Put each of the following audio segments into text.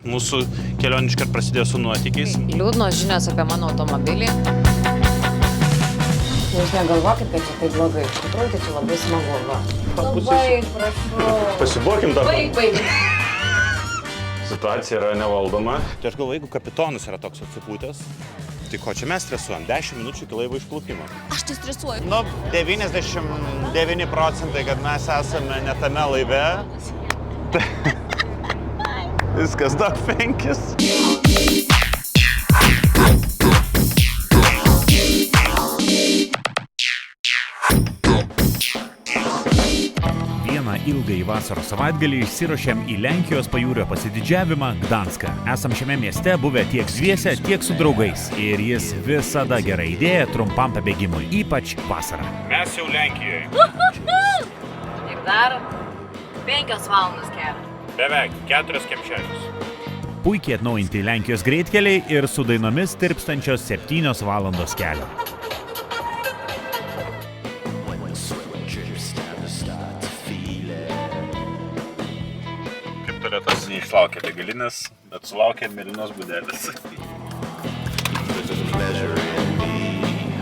Mūsų kelionė iškart prasidėjo su nuotykiais. Liūdnos žinios apie mano automobilį. Jūs negalvokit, kad čia taip blogai. Iš tikrųjų, tai čia labai smagu. Labai prašau. Pasibuokim dar. Baig. Situacija yra nevaldoma. Tai aš galvoju, jeigu kapitonas yra toks atsipūtęs, tai ko čia mes stresuojam? 10 minučių iki laivo išplaukimo. Aš tai stresuoju. 99%, kad mes esame ne tame laive. Viskas dar 5. Vieną ilgąjį vasaros savaitgalį išsiruošėm į Lenkijos pajūrio pasididžiavimą Gdanską. Esam šiame mieste buvę tiek dviese, tiek su draugais. Ir jis visada gera idėja trumpam pabėgimui, ypač vasarą. Mes jau Lenkijoje. Ir dar 5 valandas kelio. Beveik 4 kemšelius. Puikiai atnaujinti Lenkijos greitkeliai ir su dainomis tirpstančios 7 valandos kelio. Kaip turėtas neišlaukė degalinės, bet sulaukė mėlynos būdelės.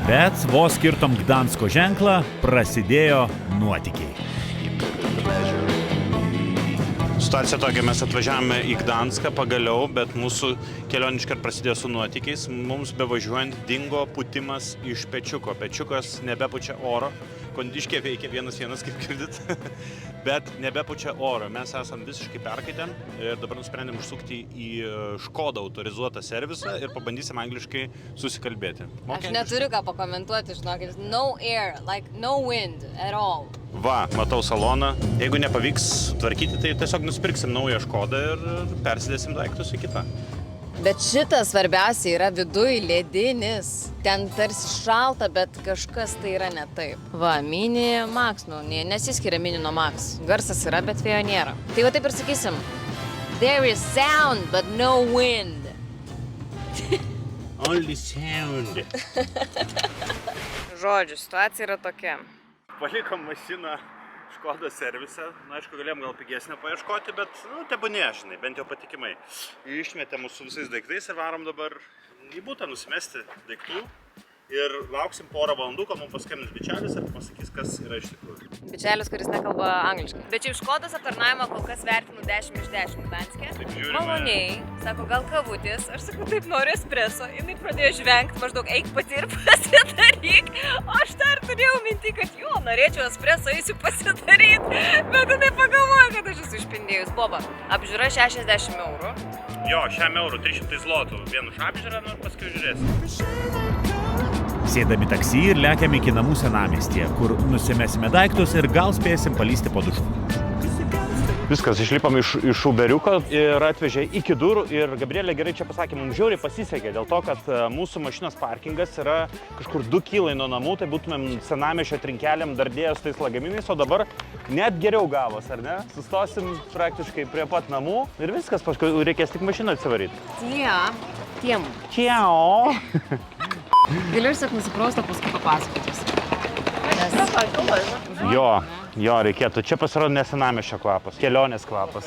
Bet vos skirtom Gdansko ženklą prasidėjo nuotykiai. Situacija tokia, mes atvažiavome į Gdanską pagaliau, bet mūsų kelionė iškart prasidėjo su nuotykiais. Mums bevažiuojant dingo pūtimas iš pečiuko. Pečiukas nebepučia oro. Kondiškė veikia 1-1, kaip girdit, bet nebepučia oro. Mes esam visiškai perkaitę ir dabar nusprendėm užsukti į Škoda autorizuotą servisą ir pabandysim angliškai susikalbėti. Aš neturiu ką pakomentuoti, žinokit. No air, like no wind at all. Va, matau saloną. Jeigu nepavyks tvarkyti, tai tiesiog nusipirksim naują Škodą ir persidėsim daiktus į kitą. Bet šitas svarbiausia yra viduj ledinis. Ten tarsi šalta, bet kažkas tai yra ne taip. Va, Mini Max, nesiskiria Mini nuo Max. Garsas yra, bet vėjo nėra. Tai va taip ir sakysim. There is sound, but no wind. Only sound. Žodžiu, situacija yra tokia. Palikom mašiną Škoda servise. Na, aišku, galėjom gal pigesnę paieškoti, bet, tebūnie, žinai, bent jau patikimai. Išmetė mūsų visais daiktais ir varom dabar į butą nusimesti daiktų. Ir lauksim porą valandų, kol mums paskambins bičelis ir pasakys, kas yra iš tikrųjų. Bičelis, kuris nekalba angliškai. Bet šiaip Škodos aptarnavimą kol kas vertinu 10 iš 10 Gdanske. Maloniai. Sako, gal kavutis. Aš sakau, taip noriu espreso. Jinai pradėjo žvengti, maždaug eik pati ir pasidaryk. O aš dar turėjau mintį, kad norėčiau espreso, eisiu pasidaryti. Bet jinai pagalvojo, kad aš esu išpindėjus. Boba, apžiūra 60 eurų. Jo, 60 eurų, 300 zlotų. Vienu už apžiūrą, ir paskui žiūrėsim. Sėdami taksi ir lekiam iki namų senamiestyje, kur nusimesime daiktus ir gal spėsim palysti po dušu. Viskas, išlipam iš Uberiuko ir atvežė iki durų ir Gabrielė gerai čia pasakė, mums žiauriai pasisekė dėl to, kad mūsų mašinos parkingas yra kažkur 2 kilai nuo namų, tai būtumėm senamiesčio trinkelėm dar dėjęs tais lagaminais, o dabar net geriau gavos, ar ne? Sustosim praktiškai prie pat namų ir viskas, paskui reikės tik mašiną atsivaryti. Tiem. Čiao! Galiu išsak nusiprausto, paskui papasakotis. Jo, reikėtų. Čia pasirodo ne senamiesčio kvapas, kelionės kvapas.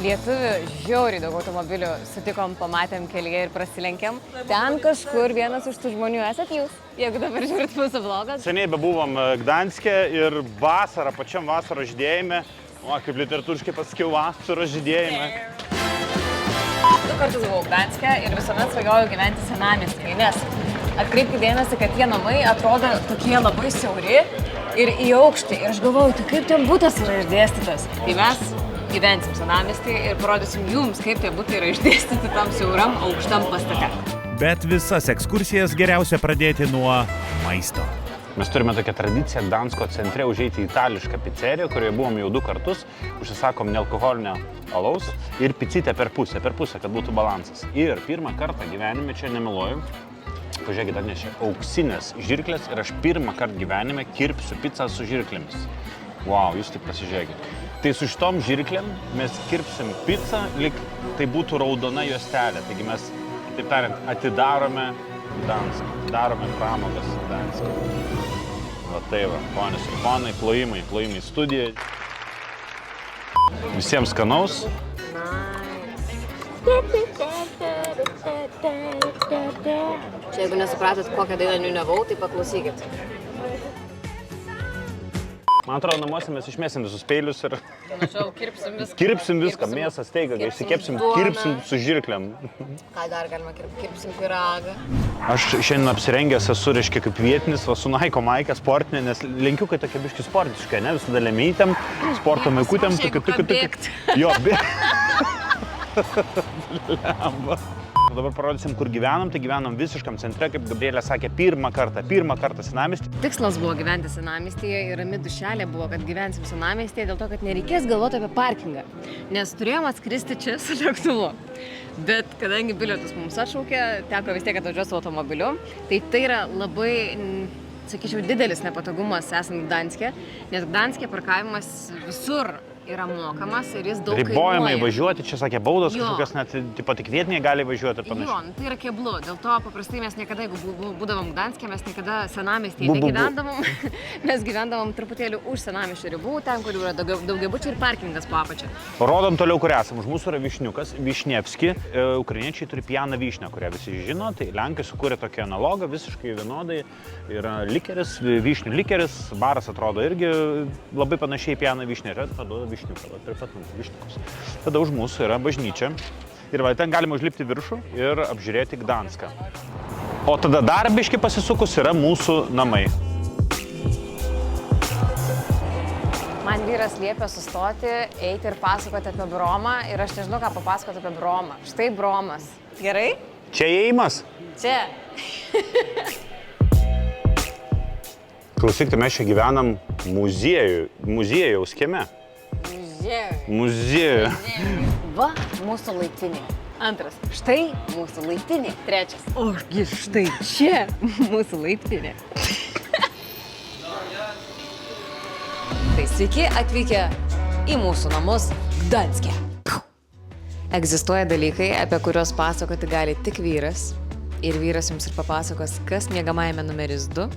Lietuvių žiauriai daug automobilių sutikom, pamatėm kelyje ir prasilenkėm. Ten kažkur vienas iš tų žmonių esat jūs, jeigu dabar žiūrit mūsų vlogą. Seniai bebuvom Gdanske ir vasarą, pačiam vasaros žydėjime, kaip literatūriškai pasakiau, vasaros žydėjime. 2 kartus buvau Gdanske ir visuomet svajojau gyventi senamiestyje, nes atkreipkite dėmesį, kad tie namai atrodo tokie labai siauri ir į aukštį. Ir aš galvoju, tai kaip ten butas yra išdėstytas. Tai mes gyvensim senamiestyje ir parodysim jums, kaip tie butai yra išdėstyti tam siauram aukštam pastate. Bet visas ekskursijas geriausia pradėti nuo maisto. Mes turime tokią tradiciją Gdansko centre užeiti į itališką pizzeriją, kurioje buvom jau 2 kartus, užsisakom nealkoholinio alaus ir picytę per pusę, kad būtų balansas. Ir pirmą kartą gyvenime, čia nemeluoju, pažiūrėkit, atnešė auksinės žirklės ir aš pirmą kartą gyvenime kirpsiu pizzą su žirklėmis. Wow, jūs tik pasižiūrėkit. Tai su šitom žirklėm mes kirpsim pizzą, lyg tai būtų raudona juostelė. Taigi mes, taip tariant, atidarome Gdanską, darome pramogas Gdanske. Va tai va, ponios ir ponai, plojimai studijai. Visiems skanaus. Čia jeigu nesupratot, kokią dainą niūniavau, tai paklausykit. Man atrodo, namuose mes išmėsim visus peilius ir Panašiau, kirpsim viską. kirpsim viską, mėsą, steigą, išsikepsim, kirpsim su žirklėm. Ką dar galima kirpti? Kirpsim pyragą. Aš šiandien apsirengęs esu, reiškia, kaip vietinis, va, su Naiko maike sportinė, nes lenkiu, kad tokia biški sportiška, ne, visada lemytėm, sporto maikutėm, Jo, Lemba. Dabar parodysim, kur gyvenam, tai gyvenam visiškam centre, kaip Gabrielė sakė, pirmą kartą senamiestį. Tikslas buvo gyventi senamiestyje ir rami dušelė buvo, kad gyvensim senamiestyje dėl to, kad nereikės galvoti apie parkingą. Nes turėjom atskristi čia su lėktuvu. Bet kadangi bilietus mums atšaukė, teko vis tiek atvažiuoti su automobiliu, tai yra labai, sakyčiau, didelis nepatogumas esant Gdanske, nes Gdanske parkavimas visur yra mokamas ir jis daug kainuoja. Ribojamai važiuoti, čia sakė baudos, kažkokios net tik vietiniai gali važiuoti ir panašiai. Jo, tai yra keblu, dėl to paprastai mes niekada, jeigu būdavom Gdanske, mes niekada senamiestyje negyvendavom, mes gyvendavom truputėlį už senamiesčio ribų, ten, kur yra daugiabučiai ir parkingas po apačia. Rodom toliau, kur esam. Už mūsų yra Višniukas, Višnevski. Ukrainiečiai turi pjaną vyšnią, kurią visi žino, tai Lenkai sukūrė tokį analogą, visiškai vienodai. Yra likeris, vyšnių likeris, baras atrodo irgi labai panašiai pjaną vyšnią, ir paduoda Višniuką, prie pat Višniukus. Tada už mūsų yra bažnyčia ir va, ten galima užlipti viršų ir apžiūrėti Gdanską. O tada dar biški pasisukus yra mūsų namai. Man vyras liepė sustoti, eiti ir pasakoti apie Bromą ir aš nežinau, ką papasakoti apie Bromą. Štai Bromas. Gerai? Čia įėjimas? Čia. Klausyk, tai mes čia gyvenam muziejaus kieme. Muziejų. Va, mūsų laiptinė. Antras. Štai mūsų laiptinė. Trečias. Ogi štai čia mūsų laiptinė. Tai sveiki atvykę į mūsų namus Gdanske. Egzistuoja dalykai, apie kuriuos pasakoti gali tik vyras. Ir vyras jums ir papasakos, kas miegamajame numeris 2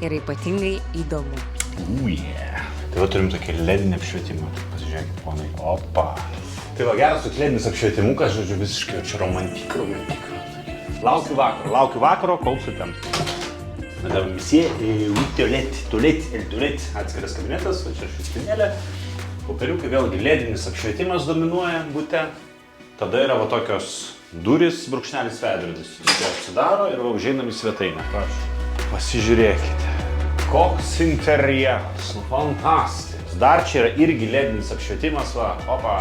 yra ypatingai įdomu. Tai va turim tokį ledinį apšvietimą. Pasižiūrėkit, ponai. Opa. Tai va geras toks ledinis apšvietimukas, žodžiu, visiškai čia romantika. Laukiu vakaro, kol sutems. Madame Monsieur, tualet, atskiras kabinetas, va čia šviestinėlė. Popieriukai vėlgi ledinis apšvietimas dominuoja bute. Tada yra va tokios durys, brūkšnelis veidrodis. Jie atsidaro ir va užeinam į svetainę. Prašau. Pasižiūrėkite. Koks interjeras, fantastis. Dar čia yra irgi ledinis apšvietimas, va, opa.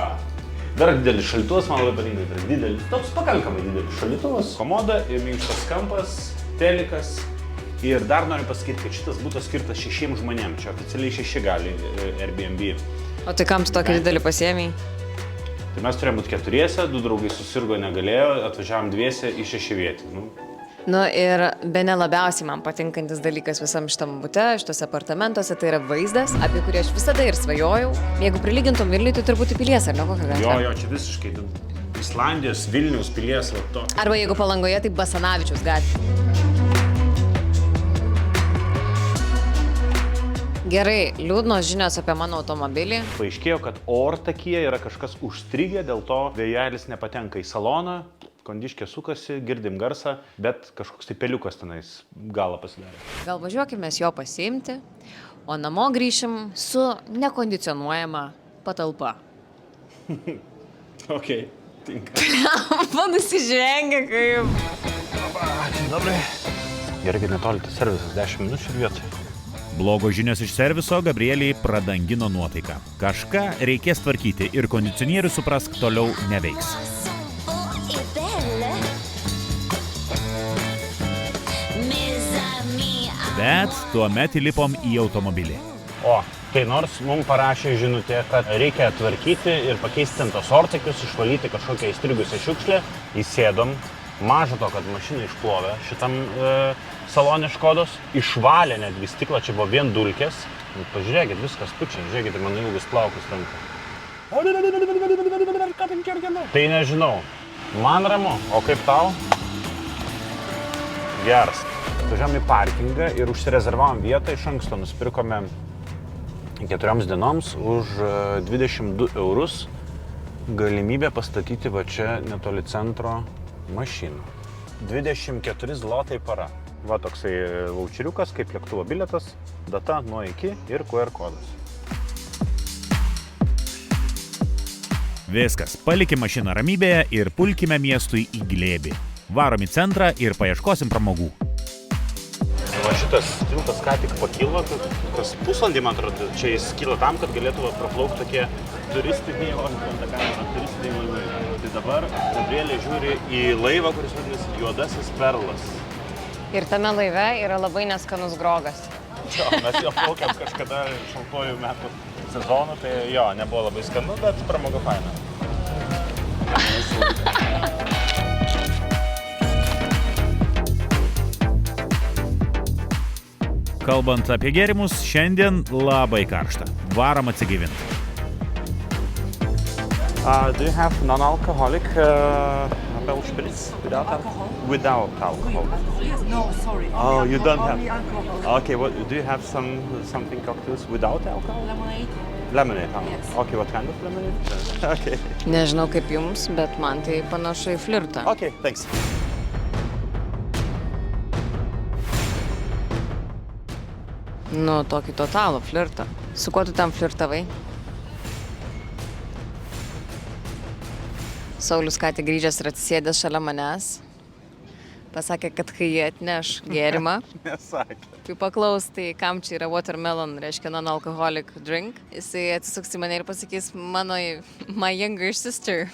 Dar didelis šaldytuvas, man labai patinka, tai didelis, toks pakankamai didelis šaldytuvas. Komoda ir minkštas kampas, telikas. Ir dar noriu pasakyti, kad šitas būtų skirtas 6 žmonėm. Čia oficialiai 6 gali Airbnb. O tai kam tu tokį didelį pasiėmei? Tai mes turėjom būti 4, 2 draugai susirgo, negalėjo, atvažiavom 2 į 6 vietį. Nu ir bene labiausiai man patinkantis dalykas visam šitam bute, šitose apartamentuose, tai yra vaizdas, apie kurį aš visada ir svajojau. Jeigu prilygintum Vilniui, tai turbūt į Pilies, ar ne kokią gatvę? Jo, čia visiškai. Islandijos, Vilniaus Pilies, va to. Arba jeigu Palangoje, tai Basanavičiaus gatvė. Gerai, liūdnos žinios apie mano automobilį. Paaiškėjo, kad ortakyje yra kažkas užstrigę, dėl to vėjelis nepatenka į saloną. Kondiškė sukasi, girdim garsą, bet kažkoks tai peliukas tenais galą pasidarė. Gal važiuokime jo pasiimti, o namo grįšim su nekondicionuojama patalpa. Ok, tinka. Nusižengia kaip. Ačiū, dobrai. Gerai, kad netoli tas servisas, 10 minučių ir vietoj. Blogos žinios iš serviso Gabrieliai pradangino nuotaiką. Kažką reikės tvarkyti ir kondicionierius, suprask, toliau neveiks. Bet tuomet įlipom į automobilį. O, tai nors mums parašė žinutė, kad reikia tvarkyti ir pakeisti ten tos ortakius, išvalyti kažkokią įstrigusią šiukšlę, įsėdom. Maža to, kad mašiną išplovė šitam salonė Škodos, išvalė netgi stiklą, čia buvo vien dulkės. Pažiūrėkit, viskas pučiai, žiūrėkit, mano ilgus plaukus ranka. Tai nežinau, man ramu, o kaip tau? Geras. Važiavom į parkingą ir užsirezervavom vietą, iš anksto nusipirkome 4 dienoms už 22 eurus galimybė pastatyti va čia netoli centro mašiną. 24 zlotai para. Va toksai voucheriukas, kaip lėktuvo bilietas, data nuo iki ir QR kodas. Viskas, palikime mašiną ramybėje ir pulkime miestui į glėbį. Varom į centrą ir paieškosim pramogų. Va šitas tiltas ką tik pakilo, kas pusvalandį, man atrodo, čia jis kyla tam, kad galėtų praplaukti tokie turistiniai laivai. Tai dabar Gabrielė žiūri į laivą, kuris vadinasi Juodasis Perlas. Ir tame laive yra labai neskanus grogas. Jo, mes jo plaukėm kažkada šaltuoju metų sezonu, tai jo, nebuvo labai skanu, bet pramoga faina. Kalbant apie gėrimus, šiandien labai karšta. Varom atsigaivinti. Do you have non-alcoholic Apple Spritz? Without alcohol? Without alcohol. No, sorry. Oh, you don't have. Only alcohol. Okay, what do you have something cocktails without alcohol? Lemonade. Lemonade, huh? Yes. Okay, what kind of lemonade? Okay. Nežinau kaip jums, bet man tai panašu į flirtą. Okay, thanks. Nu, tokį totalų flirtą. Su kuo tu tam flirtavai? Saulius ką tik grįžęs ir atsisėdęs šalia manęs. Pasakė, kad kai jie atneš gėrimą, Nesakė. kai paklaus, tai kam čia yra watermelon, reiškia non-alcoholic drink, jisai atsisuks į mane ir pasakys, my younger sister.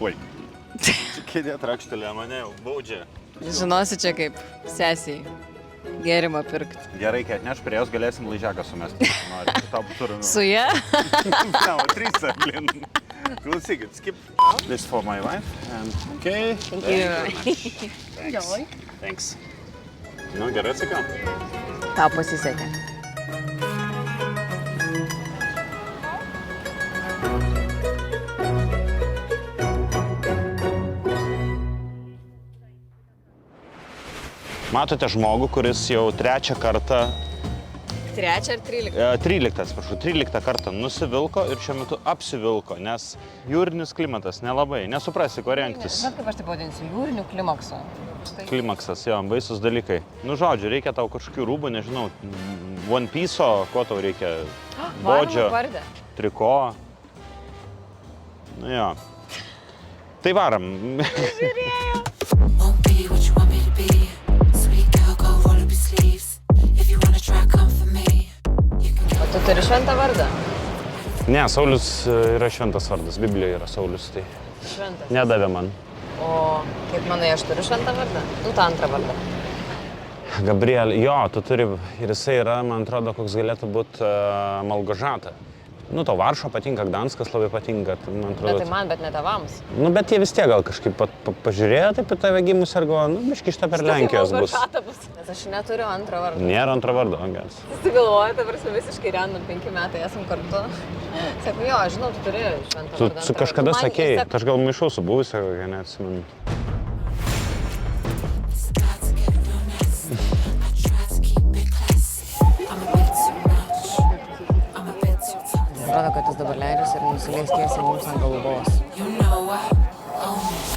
Oi. Kėdė trakštelė mane jau baudžia. Žinosi čia kaip sesiai gėrimą pirkt. Gerai, kai atneš prie jos galėsim laižiaką sumesti. Nori, tau būtų ramiau. Su ja? No, 3 blin. Klausykit, skip. This for my wife. And okay. Thank you. Thanks. Thanks. Nu, gerai atsakiau. Tau pasisekė. Matote žmogų, kuris jau 3 kartą, 3 ar 13? 13 kartą nusivilko ir šiuo metu apsivilko, nes jūrinis klimatas nelabai, nesuprasi, ko rengtis. Bet kaip aš tai pavadinsiu, jūrinių klimaksu. Klimaksas, jo, baisus dalykai. Nu, žodžiu, reikia tau kažkokių rūbų, nežinau, One Piece'o, ko tau reikia, bodžio, triko. Nu, jo. Tai varam. Won't be what you want me to be. Sweet girl, go roll up your sleeves. If you wanna try, come for me. O tu turi šventą vardą? Ne, Saulius yra šventas vardas, Biblijoje yra Saulius, tai Šventas. nedavė man. O kaip manai, aš turiu šventą vardą? Tu tą antrą vardą. Gabrielė, jo, tu turi, ir jisai yra, man atrodo, koks galėtų būti Malgožata. Nu, tau Varšuva patinka, Gdanskas labai patinka, man atrodo. Bet tai man, bet ne tavams. Nu, bet jie vis tiek gal kažkaip pažiūrėjo taip į tave gimus ir galvoja, nu, biški šitą per Lenkijos bus. Nes aš neturiu antrą vardą. Nėra antro vardo, geras. Susigalvoju, ta prasme, visiškai random 5 metai esam kartu. Sakau, jo, žinau, tu turi šventą vardą. Tu kažkada sakėjai, aš gal maišau su buvusia, kokia neatsimenu. Start to get real messy. I try to keep it classy. I'm a bit too much. I'm a bit too toxic. Atrodo, kad jis dabar leidžiasi ir nusileis tiesiai mums ant galvos. You know I own it.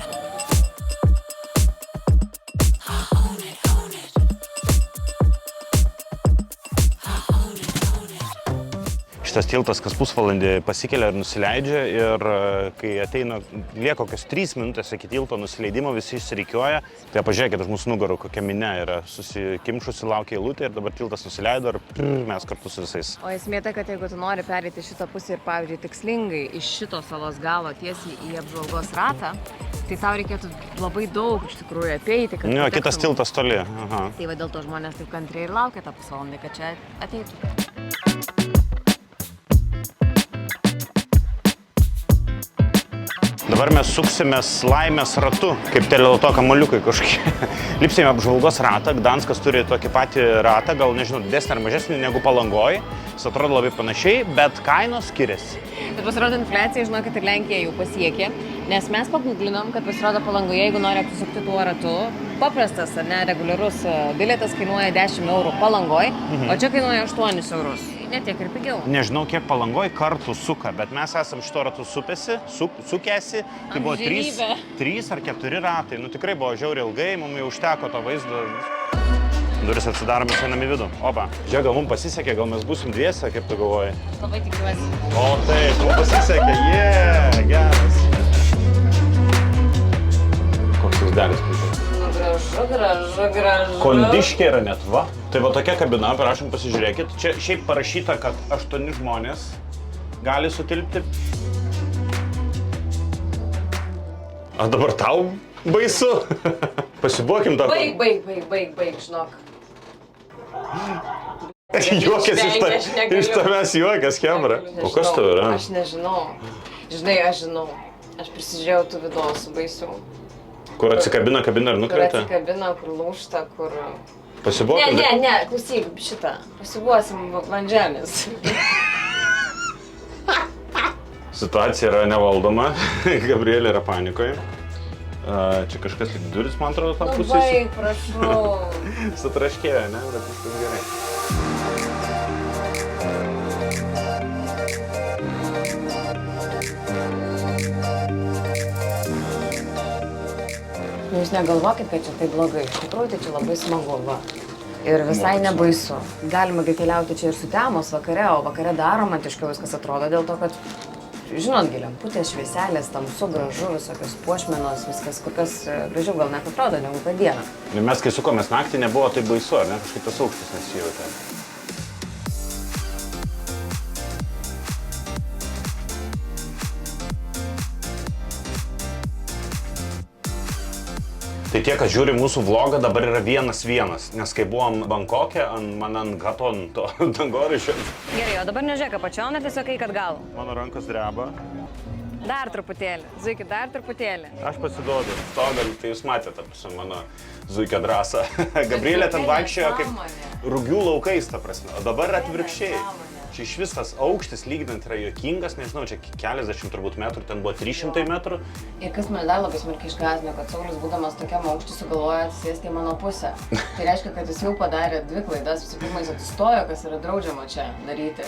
I own it, own it. I own it, own it. Šitas tiltas kas pusvalandį pasikelia ir nusileidžia ir kai ateina, lieka kokios 3 minutės iki tilto nusileidimo, visi išsirikiuoja. Tai pažiūrėkit, už mūsų nugarų kokia minė yra susikimšusi, laukia eilutė ir dabar tiltas nusileido ir mes kartu su visais. O esmė ta, kad jeigu tu nori pereiti šitą pusę ir, pavyzdžiui, tikslingai iš šito salos galo tiesiai į apžvalgos ratą, tai tau reikėtų labai daug iš tikrųjų apeiti, kad... Nu, kitas patektum. tiltas toli. Aha. Tai va dėl to žmonės taip kantriai ir laukia tą pusvalandį, kad čia ateitų. Dabar mes suksimės laimės ratu, kaip teleloto kamuoliukai kažkokie. Lipsime apžvalgos ratą, Gdanskas turi tokį patį ratą, gal nežinau, didesnį ar mažesnį negu Palangoj. Jis atrodo labai panašiai, bet kainos skiriasi. Bet pasirodo infliacija, žinokit, ir Lenkija jau pasiekė, nes mes pagūglinom, kad pasirodo Palangoje, jeigu nori apsisukti tuo ratu, paprastas ar ne reguliarus bilietas kainuoja 10 eurų Palangoj, o čia kainuoja 8 eurus. Netiek ir pigiau. Nežinau, kiek Palangoj kartų suka, bet mes esam šito ratu sukėsi, tai buvo Amžinybė. 3 ar 4 ratai, nu tikrai buvo žiauriai ilgai, mums jau užteko to vaizdo. Duris atsidarom, mes einam į vidų. Opa, žiūrėk, gal mums pasisekė, gal mes būsim dviese, kaip tu galvoji? Labai tikiuosi. O taip, mums pasisekė, geras. Koks jūs dalis puikiai. Gražu. Kondiškė yra net, va. Tai va tokia kabina, prašom pasižiūrėkit. Čia šiaip parašyta, kad 8 žmonės gali sutilpti. A dabar tau baisu? Pasibuokim tą. Baig, žinok. Juokės iš tavęs juokės, Kembra. O kas tau yra? Aš nežinau. Žinai, aš žinau. Aš prisižiūrėjau tų vidosų baisių. Kur atsikabina kabina ir Kur nukrenta? atsikabina, kur lūžta, kur... Pasibuokim. Ne, klausyk, šitą. Pasibuosim ant žemės. Situacija yra nevaldoma. Gabrielė yra panikoje. Čia kažkas lyg duris, man atrodo, tą pusę. Baig, prašau. Sutraškėjo, ne? Bet viskas gerai. Jūs negalvokit, kad čia tai blogai. Iš tikrųjų, tai čia labai smagu, va. Ir visai nebaisu. Galima gi keliauti čia ir sutemos vakare, o vakare dar romantiškiau viskas atrodo dėl to, kad, žinot, lemputės, švieselės, tamsu, gražu, visokios puošmenos, viskas kur kas gražiau gal net atrodo negu kad dieną. Ir mes, kai sukomės naktį, nebuvo taip baisu, ar ne? Kažkaip tas aukštis nesijautė. Tai tie, kas žiūri mūsų vlogą, dabar yra 1-1, nes kai buvom Bankoke, man ant Gaton to dangoraižio. Gerai, o dabar nežiūrėk apačion, tiesiog eik atgal. Mano rankos dreba. Dar truputėlį. Zuiki, dar truputėlį. Aš pasiduodu. Stogal, tai jūs matėte mano zuikio drąsą. Gabrielė ten vaikščiojo kaip rugių laukais, ta prasme. O dabar atvirkščiai. Čia iš vis tas aukštis lyginant yra juokingas, nežinau, čia keliasdešimt turbūt metrų, ten buvo 300 metrų. Ir kas mane dar labai smarkiai išgąsdino, kad Saulius, būdamas tokiam aukštį, sugalvojo atsisėsti į mano pusę. Tai reiškia, kad jis jau padarė 2 klaidas. Visų pirma, jis atsistojo, kas yra draudžiama čia daryti.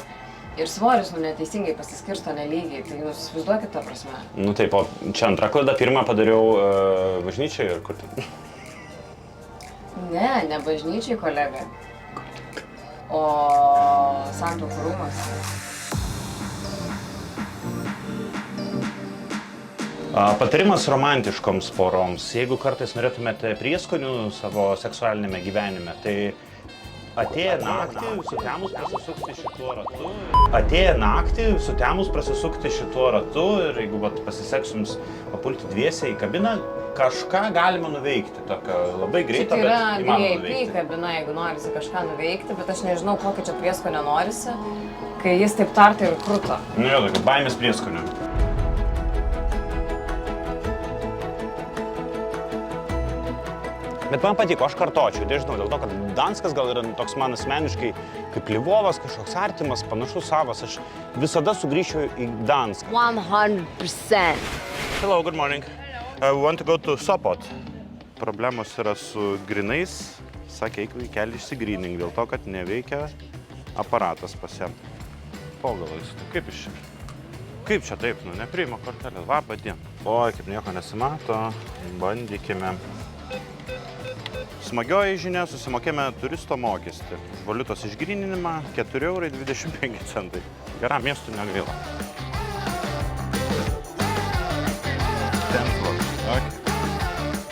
Ir svoris, neteisingai pasiskirsto nelygiai. Tai jūs įsivaizduokit tą prasme. Nu taip, o čia antrą klaidą, pirmą padariau bažnyčiai ir kur ten? Ne bažnyčiai, kolega. O santuokų rūmuose. Patarimas romantiškoms poroms. Jeigu kartais norėtumėte prieskonių savo seksualinėme gyvenime, tai atėję naktį sutemus prasisukti šituo ratu. Atėję naktį sutemus prasisukti šituo ratu ir jeigu pasiseks jums papulti dviese į kabiną, kažką galima nuveikti, tokio labai greito, bet įmanoma nuveikti. Tai yra VIP kabina, jeigu norisi kažką nuveikti, bet aš nežinau, kokio čia prieskonio norisi, kai jis taip tartai ir kruto. Nu jo, tokio baimės prieskonio. Bet man patiko, aš kartočiau, nežinau, dėl to, kad Danskas gal yra toks man asmeniškai kaip Lvovas, kažkoks artimas, panašus savas, aš visada sugrįšiu į Danską. 100%. Hello, good morning. We want to go to Sopot. Problemos yra su grinais. Sakė, eik vaikeli išsigrynink dėl to, kad neveikia aparatas pas jam. Pogalais, kaip iš čia? Kaip čia taip, nepriima kortelės, labą dieną. Oi, kaip nieko nesimato, bandykime. Smagioji žinia, susimokėme turisto mokestį. Už valiutos išgryninimą 4,25 €. Geram miestų negaila.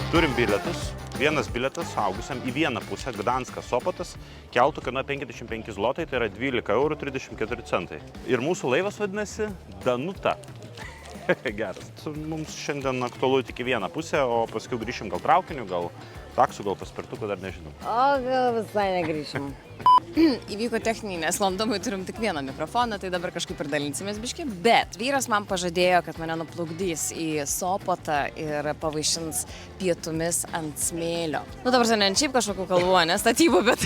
Turim bilietus. Vienas bilietas suaugusiam į vieną pusę, Gdanskas Sopotas, keltų kainuoja 55 zlotai, tai yra 12,34 €. Ir mūsų laivas vadinasi Danuta. Geras. Mums šiandien aktualu tik į vieną pusę, o paskui grįšim gal traukiniu, gal taksų, gal paspirtuku, dar nežinau. O gal visai negrįšim. Įvyko techniniai nesklandumai, turim tik vieną mikrofoną, tai dabar kažkaip ir dalinsimės biški. Bet vyras man pažadėjo, kad mane nuplukdys į Sopotą ir pavaišins pietumis ant smėlio. Nu dabar ne ant šiaip kažkokių kalvų, ne statybų, bet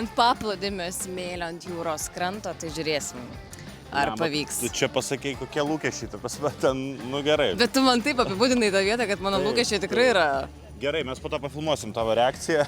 ant paplūdimio smėlio, ant jūros kranto, tai žiūrėsim. Ar pavyks. Tu čia pasakei, kokie lūkesčiai, ta prasme, ten, nu gerai. Bet tu man taip apibūdinai tą vietą, kad mano lūkesčiai tikrai yra Gerai, mes po to pafilmuosim tavo reakciją.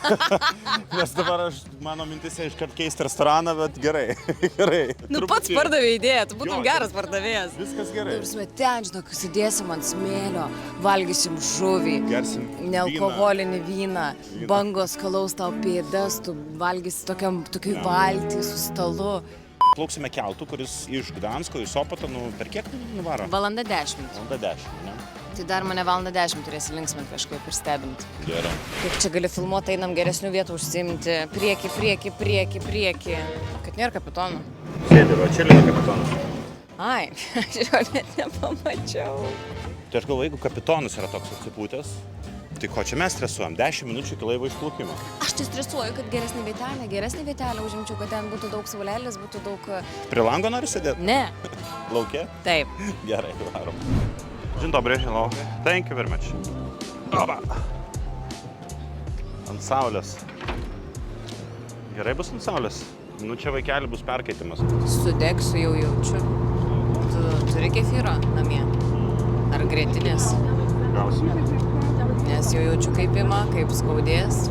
Nes dabar mano mintise iškart keisti restoraną, bet gerai. Gerai. Nu pats pardavė idėją, tu būtum Jo, geras pardavėjas. Viskas gerai. Ten, žinok, sėdėsim ant smėlio, valgysim žuvį, Gersim nealkoholinį vyną, bangos kalaus tau pėdas, tu valgysi tokiai valtį su stalu. Plauksime keltu, kuris iš Gdansko į Sopotą, per kiek nuvaro? Valanda 10. Valanda 10, ne? Tai dar mane valanda 10 turėsi linksminti kažkaip ir stebinti. Gerai. Kaip čia gali filmuoti, einam geresnių vietų užsiimti. Prieki. Kad nėra kapitonų. Sėdė, va, čia lieka kapitonas. Ai, aš jo net nepamačiau. Tai aš galvoju, jeigu kapitonas yra toks atsipūtęs, tai ko čia mes stresuojam? 10 minučių iki laivo išplaukimo. Aš tai stresuoju, kad geresnį vietelę užimčiau, kad ten būtų daug saulėlės, būtų daug... Prie lango nori sėdėti? Ne. Lauke? Taip. Gerai, varom. Dzień dobry, hello. Thank you very much. Oba. Ant saulės. Gerai bus ant saulės. Nu čia vaikelį bus perkaitimas. Sudegsiu jau jaučiu. Tu turi kefyro namie? Ar grietinės? Gausim. Nes jau jaučiu kaip ima, kaip skaudės.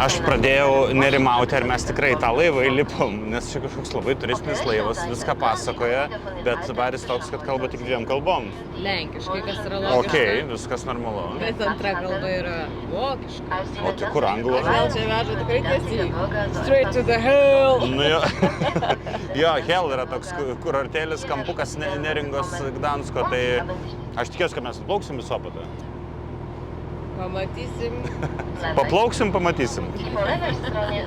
Aš pradėjau nerimauti, ar mes tikrai į tą laivą įlipom, nes čia kažkoks labai turistinis laivas, viską pasakoja, bet baris toks, kad kalba tik 2 kalbom. Lenkiškai, kas yra logiška. Okei, viskas normalu. Bet antra kalba yra vokiška. O tai kur anglų? Gal čia veža tikrai tiesiai. Straight to the hell. Nu jo. Jo, hell yra toks kurortėlis, kampukas Neringos Gdansko, tai aš tikiuosi, kad mes atplauksim į Sopotą. Pamatysim. Paplauksim, pamatysim. Po lewej stronie